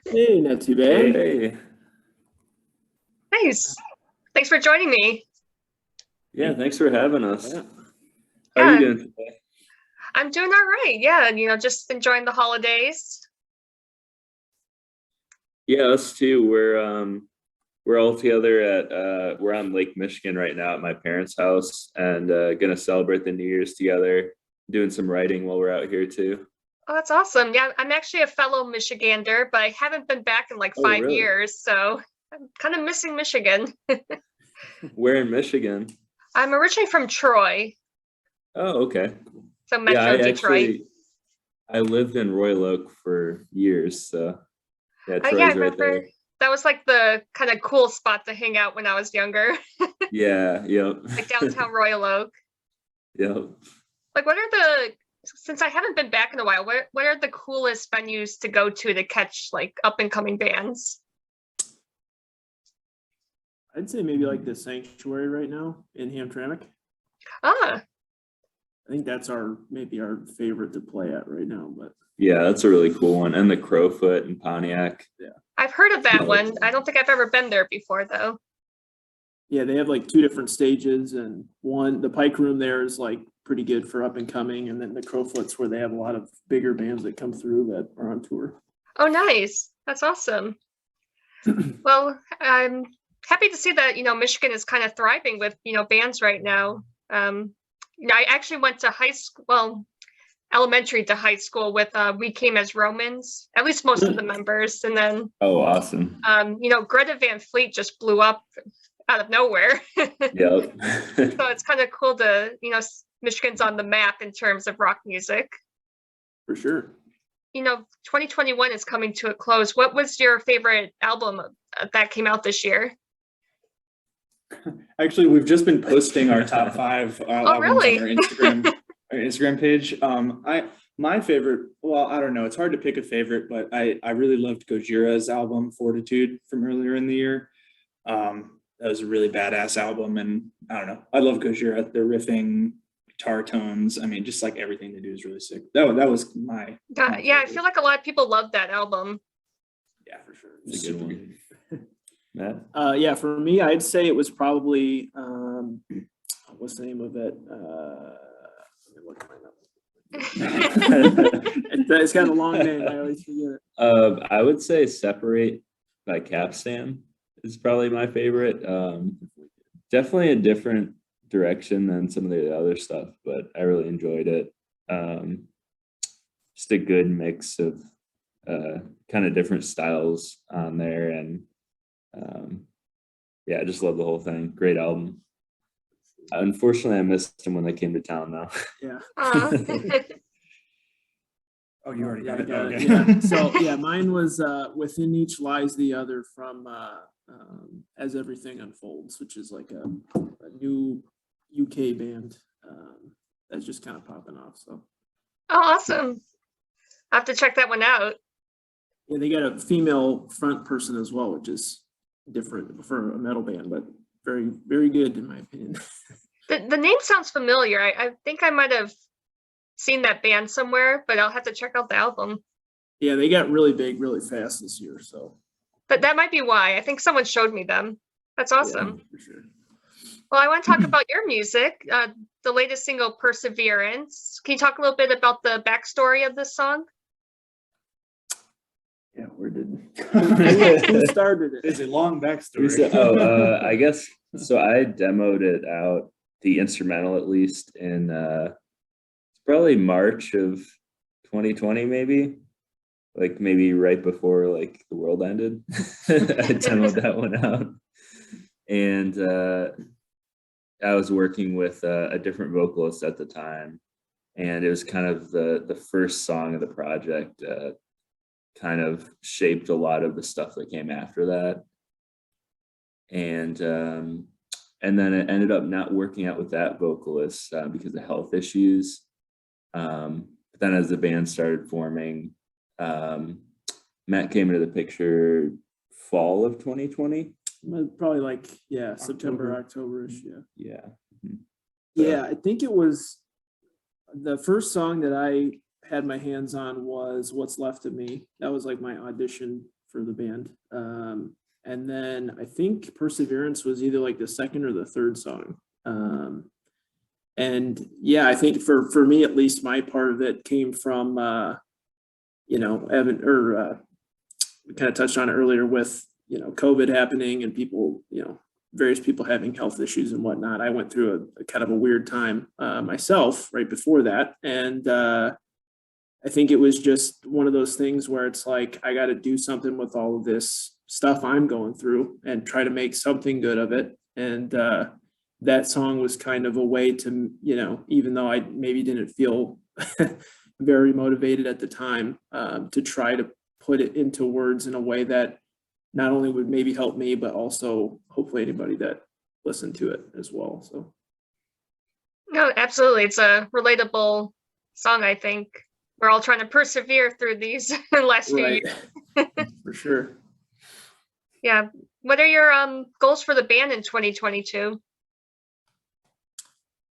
Hey, not too bad. Hey, Nice. Thanks for joining me. yeah, thanks for having us. Yeah. How are you Yeah, doing today? I'm doing all right. Yeah, just enjoying the holidays. Yeah, us too. We're all together at we're on Lake Michigan right now at my parents' house and gonna celebrate the New Year's together, doing some writing while we're out here too. Oh, that's awesome. Yeah, I'm actually a fellow Michigander, but I haven't been back in like Oh, five really? years, so I'm kind of missing Michigan. We're in Michigan. I'm originally from Troy, Oh, okay. so Yeah, Metro Detroit. I lived in Royal Oak for years, so yeah, Yeah, I Troy's right remember there. that was like the kind of cool spot to hang out when I was younger, Yeah, yep. like downtown Royal Oak. Yep. Like, since I haven't been back in a while, what are the coolest venues to go to catch like up and coming bands? I'd say maybe like the Sanctuary right now in Hamtramck. Ah, I think that's maybe our favorite to play at right now. But Yeah, that's a really cool one. And the Crowfoot in Pontiac. yeah, I've heard of that Yeah. one. I don't think I've ever been there before though. yeah, they have like two different stages, and the Pike Room there is like pretty good for up and coming, and then the Crowfoot's where they have a lot of bigger bands that come through that are on tour. Oh, nice. That's awesome. Well, I'm happy to see that, Michigan is kind of thriving with, bands right now. I actually went to high school, well, elementary to high school with We Came as Romans, at least most of the members. And then, Oh, awesome. Greta Van Fleet just blew up out of nowhere. Yep. So it's kind of cool to, Michigan's on the map in terms of rock music. For sure. 2021 is coming to a close. What was your favorite album that came out this year? Actually, we've just been posting our top five albums really? on our Instagram page. My favorite, well, I don't know, it's hard to pick a favorite, but I really loved Gojira's album Fortitude from earlier in the year. That was a really badass album, and I don't know, I love Gojira. Their riffing, guitar tones, I mean, just like everything they do is really sick. That was my Yeah, I favorite. feel like a lot of people love that album. Yeah, for sure. It's a good Super one. good. Matt? Yeah, for me, I'd say it was probably what's the name of it? Let me look at my notes. It's got a long name. I always forget it. I would say Separate by Capstan is probably my favorite. Definitely a different direction than some of the other stuff, but I really enjoyed it. Just a good mix of kind of different styles on there, and yeah, I just love the whole thing. Great album. Unfortunately, I missed them when they came to town though. Yeah. Oh, you already got it. Yeah, Okay. yeah. So yeah, mine was Within Each Lies the Other from As Everything Unfolds, which is like a new UK band that's just kind of popping off. So Oh, awesome. I have to check that one out. yeah, they got a female front person as well, which is different for a metal band, but very, very good in my opinion. The name sounds familiar. I think I might have seen that band somewhere, but I'll have to check out the album. Yeah, they got really big really fast this year. So But that might be why. I think someone showed me them. That's awesome. yeah, for sure. Well, I want to talk about your music, the latest single, Perseverance. Can you talk a little bit about the backstory of this song? Yeah, where did who started it? It's a long backstory. I guess so. I demoed it out, the instrumental at least, in probably March of 2020, maybe. Like maybe right before like the world ended. I demoed that one out. And I was working with a different vocalist at the time. And it was kind of the first song of the project, kind of shaped a lot of the stuff that came after that. And then it ended up not working out with that vocalist because of health issues. But then as the band started forming, Matt came into the picture fall of 2020. Probably like September, October-ish. Yeah. Yeah, I think it was the first song that I had my hands on was What's Left of Me. That was like my audition for the band. And then I think Perseverance was either like the second or the third song. And yeah, I think for me, at least, my part of it came from, Evan, or we kind of touched on it earlier with, COVID happening and people, various people having health issues and whatnot. I went through a kind of a weird time myself right before that. And I think it was just one of those things where it's like, I got to do something with all of this stuff I'm going through and try to make something good of it. And that song was kind of a way to, even though I maybe didn't feel very motivated at the time, to try to put it into words in a way that not only would maybe help me, but also hopefully anybody that listened to it as well. So. No, absolutely. It's a relatable song, I think. We're all trying to persevere through these last few years. For sure. Yeah. What are your goals for the band in 2022?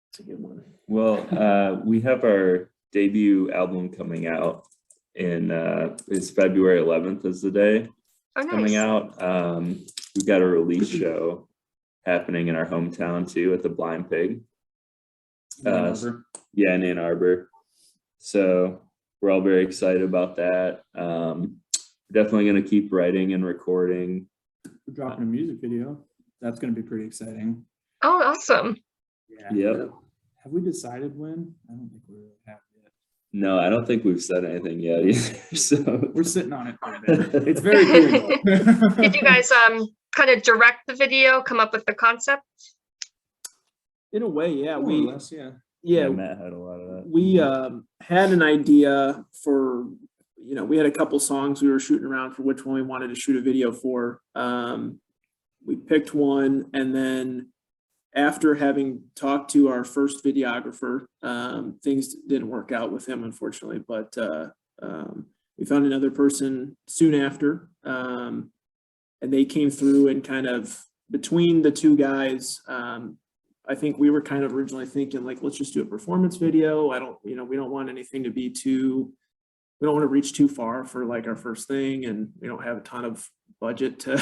That's a good one. Well, we have our debut album coming out in it's February 11th is the day Oh, nice. coming out. We've got a release show happening in our hometown too at the Blind Pig. Yeah, in Ann Arbor. So we're all very excited about that. Definitely going to keep writing and recording. We're dropping a music video. That's going to be pretty exciting. Oh, awesome. Yeah. Yep. Have we decided when? I don't think we really have yet. No, I don't think we've said anything yet either. So We're sitting on it for a bit. It's very cool. Did you guys kind of direct the video, come up with the concept? In a way, yeah. More or less, yeah. Yeah, Matt had a lot of that. we had an idea for, we had a couple songs we were shooting around for which one we wanted to shoot a video for. We picked one, and then after having talked to our first videographer, things didn't work out with him, unfortunately, but we found another person soon after, and they came through and kind of between the two guys, I think we were kind of originally thinking like, let's just do a performance video. We don't want anything to be we don't want to reach too far for like our first thing, and we don't have a ton of budget to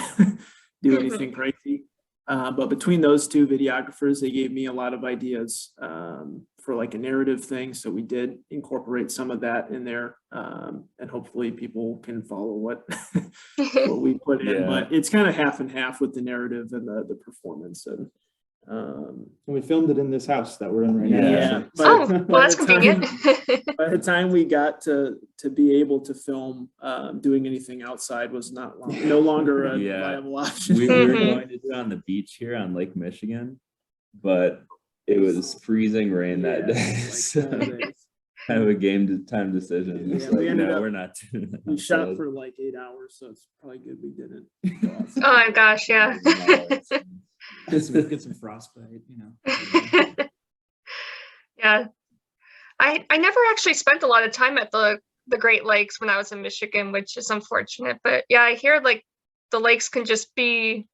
do anything crazy. But between those two videographers, they gave me a lot of ideas for like a narrative thing. So we did incorporate some of that in there, and hopefully people can follow what we put in. Yeah. But it's kind of half and half with the narrative and the performance. And we filmed it in this house that we're in right now. yeah. Oh, But well, that's by the time- convenient. By the time we got to be able to film, doing anything outside was no longer a Yeah. viable option. We were Mhm. going to do it on the beach here on Lake Michigan, but it was freezing rain that Yeah, day. like So 12 days. kind of a time decision. It's Yeah, like, we ended no, up- we're not doing that. We shot outside. for like 8 hours, so it's probably good we didn't. Oh my gosh, yeah. Get some frostbite, Yeah. I never actually spent a lot of time at the Great Lakes when I was in Michigan, which is unfortunate. But yeah, I hear like the lakes can just be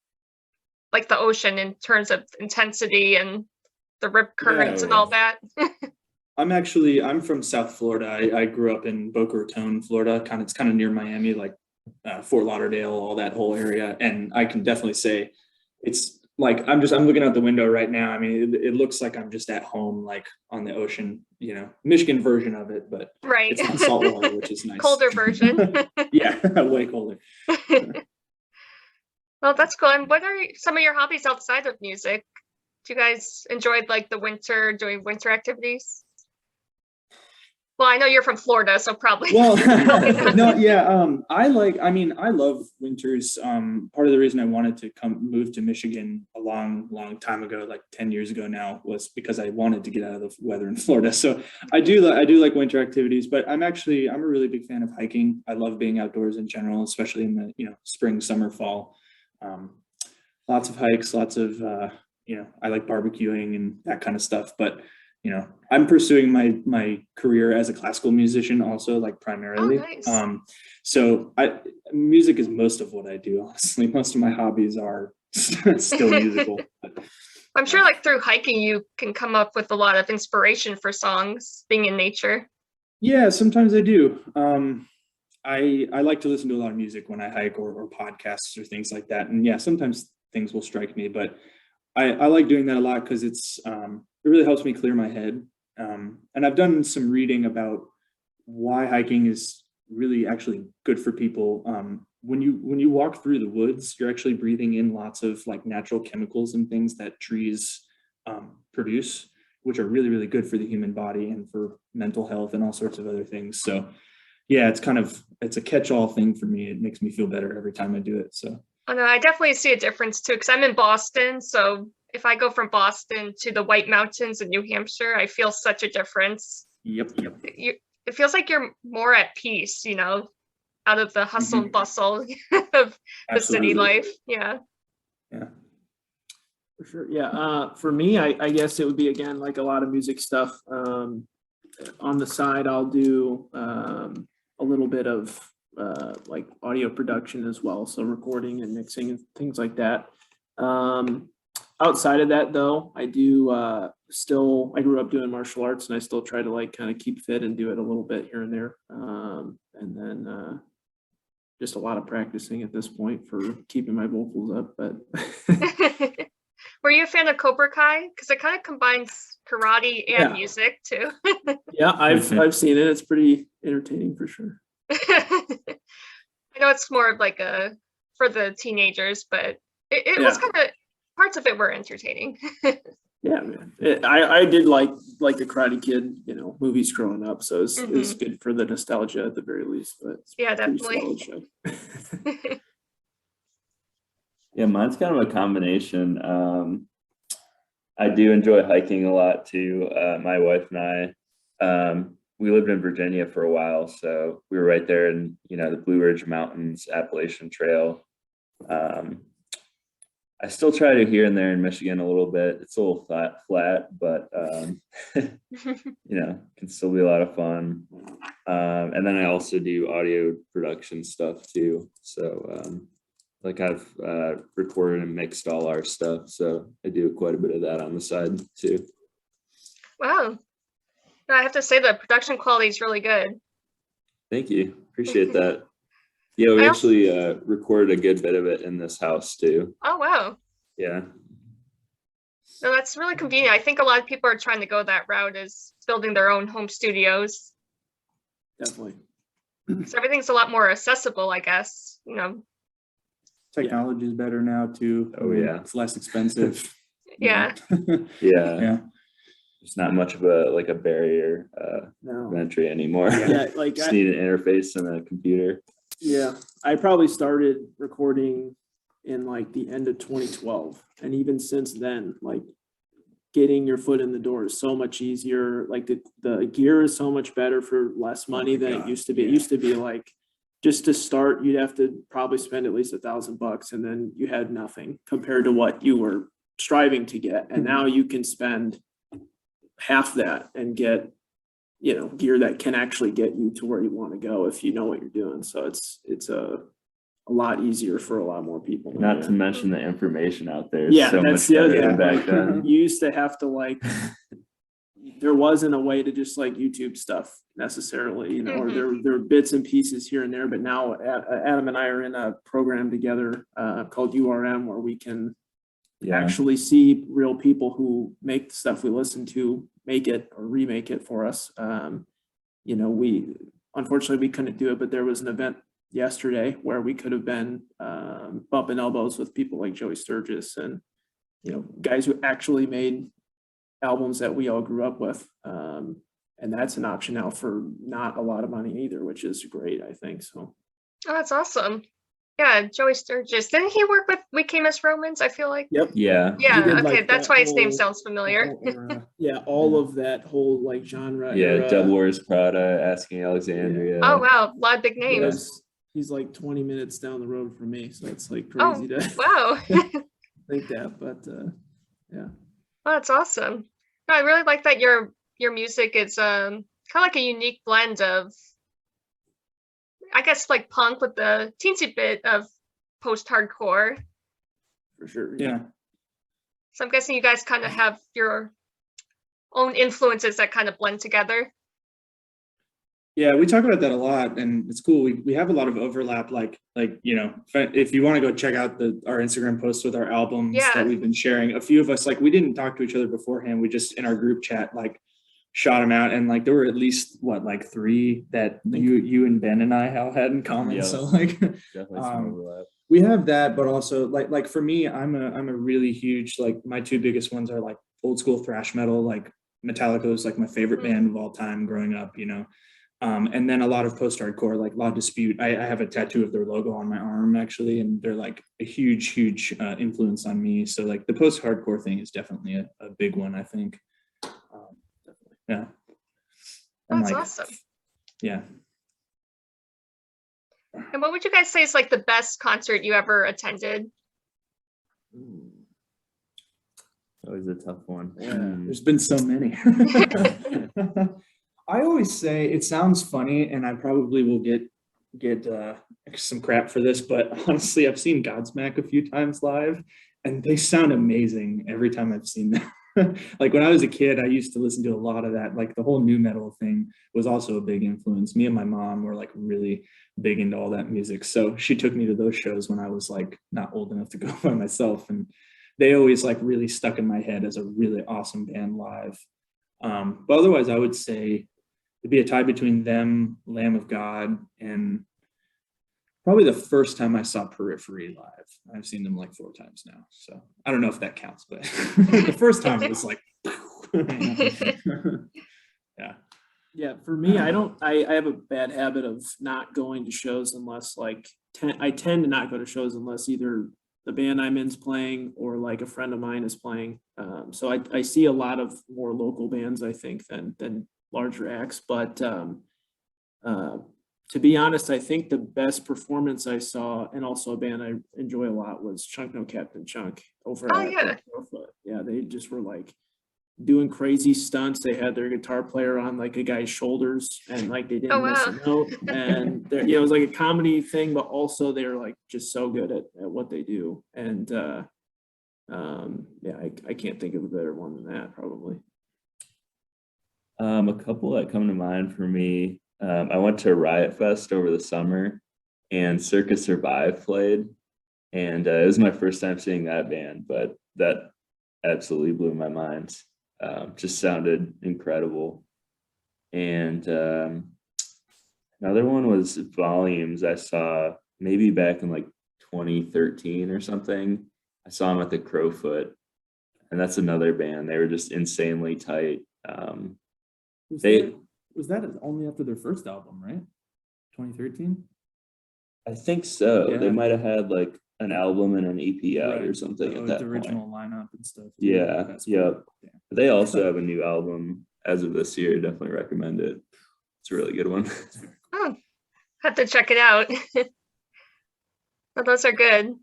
like the ocean in terms of intensity and the rip currents and all that. I'm from South Florida. I grew up in Boca Raton, Florida. It's kind of near Miami, like Fort Lauderdale, all that whole area. And I can definitely say it's like, I'm looking out the window right now. I mean, it looks like I'm just at home, like on the ocean, Michigan version of it, but Right. it's not salt water, which is nice. Colder version. Yeah, way colder. Well, that's cool. And what are some of your hobbies outside of music? Do you guys enjoy like the winter, doing winter activities? Well, I know you're from Florida, so probably. Well, not. no, yeah. I love winters. Part of the reason I wanted to move to Michigan a long time ago, like 10 years ago now, was because I wanted to get out of the weather in Florida. So I do like winter activities, but I'm a really big fan of hiking. I love being outdoors in general, especially in the, spring, summer, fall. Lots of hikes, lots of, I like barbecuing and that kind of stuff, but I'm pursuing my career as a classical musician also, like primarily. Oh, nice. So music is most of what I do, honestly. Most of my hobbies are still musical. I'm sure like through hiking, you can come up with a lot of inspiration for songs being in nature. Yeah, sometimes I do. I like to listen to a lot of music when I hike or podcasts or things like that. And yeah, sometimes things will strike me, but I like doing that a lot because it really helps me clear my head. And I've done some reading about why hiking is really actually good for people. When you walk through the woods, you're actually breathing in lots of like natural chemicals and things that trees produce, which are really, really good for the human body and for mental health and all sorts of other things. So yeah, it's a catch-all thing for me. It makes me feel better every time I do it. So Oh no, I definitely see a difference too, because I'm in Boston. So if I go from Boston to the White Mountains in New Hampshire, I feel such a difference. yep. You, it feels like you're more at peace, out of the hustle and bustle of the city Absolutely. life. Yeah. Yeah. For sure. Yeah. For me, I guess it would be again like a lot of music stuff. On the side, I'll do a little bit of like audio production as well, so recording and mixing and things like that. Outside of that, though, I do I grew up doing martial arts, and I still try to like kind of keep fit and do it a little bit here and there. And then just a lot of practicing at this point for keeping my vocals up, but. Were you a fan of Cobra Kai? Because it kind of combines karate and Yeah. music too. Yeah, I've seen it. It's pretty entertaining for sure. I know it's more of like for the teenagers, but it was Yeah. kind of parts of it were entertaining. Yeah, man. I did like the Karate Kid, movies growing up, so it's good for the nostalgia at the very least. But it's Yeah, pretty definitely. solid show. Yeah, mine's kind of a combination. I do enjoy hiking a lot too. My wife and I, we lived in Virginia for a while, so we were right there in the Blue Ridge Mountains, Appalachian Trail. I still try to here and there in Michigan a little bit. It's a little flat, but can still be a lot of fun. And then I also do audio production stuff too. So like I've recorded and mixed all our stuff, so I do quite a bit of that on the side too. Wow. I have to say the production quality is really good. Thank you, appreciate that. Yeah, we actually recorded a good bit of it in this house too. Oh wow. Yeah. No, that's really convenient. I think a lot of people are trying to go that route, is building their own home studios. Definitely. So everything's a lot more accessible, I guess. Technology is better now too. Oh yeah. It's less expensive. Yeah. Yeah. There's not much of a barrier No. of entry anymore. Yeah, like just need an interface and a computer. Yeah, I probably started recording in like the end of 2012, and even since then, like getting your foot in the door is so much easier. Like the gear is so much better for less money than it used to be. It used to be like just to start, you'd have to probably spend at least $1,000, and then you had nothing compared to what you were striving to get. And now you can spend half that and get gear that can actually get you to where you want to go if you know what you're doing. So it's a lot easier for a lot more people. Not to mention the information out there is Yeah, so that's much the better other than thing. back then. You used to have to there wasn't a way to just like YouTube stuff necessarily, or there were bits and pieces here and there, but now Adam and I are in a program together called URM, where we can actually see real people who make the stuff we listen to make it or remake it for us. We unfortunately we couldn't do it, but there was an event yesterday where we could have been bumping elbows with people like Joey Sturgis and guys who actually made albums that we all grew up with, and that's an option now for not a lot of money either, which is great, I think. So Oh, that's awesome. Yeah, Joey Sturgis. Didn't he work with We Came as Romans? I feel like. Yep. Yeah. Yeah. did, Okay, like, that's that why his name whole- sounds familiar. Yeah, all of that whole like genre. Yeah. era. Devil Wears Prada, Asking Alexandria. Oh wow, a lot of big names. Yes. He's like 20 minutes down the road from me, so it's like Oh, crazy to wow. think that, but yeah. Oh, that's awesome. No, I really like that your music is kind of like a unique blend of, I guess, like punk with the teensy bit of post-hardcore. For sure. Yeah. So I'm guessing you guys kind of have your own influences that kind of blend together. Yeah, we talk about that a lot, and it's cool. We have a lot of overlap. Like if you want to go check out our Instagram posts with our albums Yeah. that we've been sharing, a few of us, like, we didn't talk to each other beforehand. We just, in our group chat, like, shot them out, and like there were at least like 3 that you and Ben and I all had in common. Yeah. So like, Definitely some overlap. we have that, but also like for me, I'm a really huge, like, my 2 biggest ones are like old school thrash metal. Like Metallica was like my favorite band of all time growing up, and then a lot of post-hardcore, like La Dispute. I have a tattoo of their logo on my arm, actually, and they're like a huge influence on me. So like the post-hardcore thing is definitely a big one, I think. Yeah. And That's like, awesome. yeah. And what would you guys say is like the best concert you ever attended? Always a tough one. Yeah, there's been so many. I always say, it sounds funny, and I probably will get some crap for this, but honestly, I've seen Godsmack a few times live, and they sound amazing every time I've seen them. Like when I was a kid, I used to listen to a lot of that. Like the whole nu metal thing was also a big influence. Me and my mom were like really big into all that music, so she took me to those shows when I was like not old enough to go by myself, and they always like really stuck in my head as a really awesome band live. But otherwise, I would say it'd be a tie between them, Lamb of God, and probably the first time I saw Periphery live. I've seen them like 4 times now, so I don't know if that counts, but the first time it was like, yeah. Yeah, for me, I have a bad habit of not going to shows unless like I tend to not go to shows unless either the band I'm in's playing or like a friend of mine is playing. So I see a lot of more local bands, I think, than larger acts. But to be honest, I think the best performance I saw, and also a band I enjoy a lot, was Chunk No Captain Chunk over at Crowfoot. Yeah, they just were like doing crazy stunts. They had their guitar player on like a guy's shoulders, and like they didn't miss a note. And it was like a comedy thing, but also they're like just so good at what they do. And yeah, I can't think of a better one than that, probably. A couple that come to mind for me. I went to Riot Fest over the summer, and Circus Survive played, and it was my first time seeing that band, but that absolutely blew my mind. Just sounded incredible. And another one was Volumes. I saw maybe back in like 2013 or something. I saw them at the Crowfoot, and that's another band. They were just insanely tight. Was that only after their first album, right? 2013? I think so. Yeah. They might have had like an album and an EP out or something at that the original point. lineup and stuff. Yeah, That's yeah. cool. Yeah. They also have a new album as of this year. Definitely recommend it. It's a really good one. Oh, have to check it out. Well, those are good.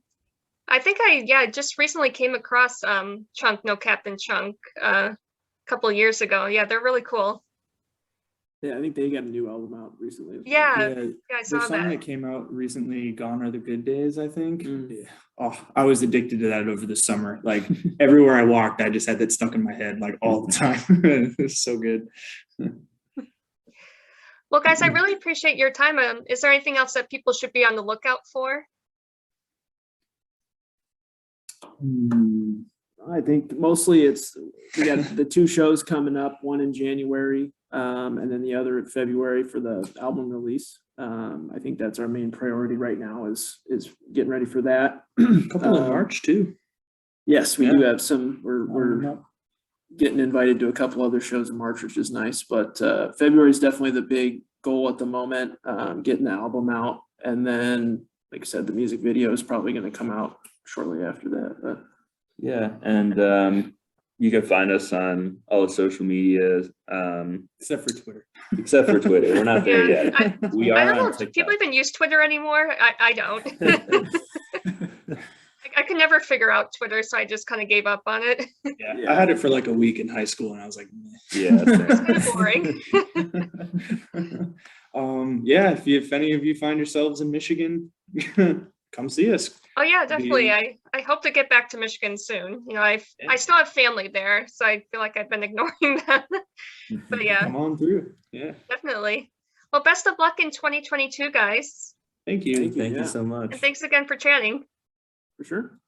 I think I just recently came across Chunk No Captain Chunk a couple years ago. Yeah, they're really cool. Yeah, I think they got a new album out recently. Yeah, Yeah, I the saw song that. that came out recently, Gone Are the Good Days, I think. Mm. Yeah. Oh, I was addicted to that over the summer. Like everywhere I walked, I just had that stuck in my head like all the time. It was so good. Well, guys, I really appreciate your time. Is there anything else that people should be on the lookout for? I think mostly we got the 2 shows coming up, one in January, and then the other in February for the album release. I think that's our main priority right now is getting ready for that. A couple in March too. Yes, we do have some. We're Up. getting invited to a couple other shows in March, which is nice. But February is definitely the big goal at the moment. Getting the album out, and then, like I said, the music video is probably going to come out shortly after that. But Yeah, and you can find us on all the social media, Except for Twitter. except for Twitter. We're not there Yeah, yet. We I are don't know. on Do TikTok. people even use Twitter anymore? I don't. I could never figure out Twitter, so I just kind of gave up on it. Yeah, I had it for like a week in high school, and I was like, Yeah, It's kind of boring. yeah, if any of you find yourselves in Michigan, come see us. Oh yeah, definitely. I hope to get back to Michigan soon. I still have family there, so I feel like I've been ignoring them. But yeah, Come on through. Yeah. definitely. Well, best of luck in 2022, guys. Thank you. Thank you, Thank yeah. you so much. And thanks again for chatting. For sure.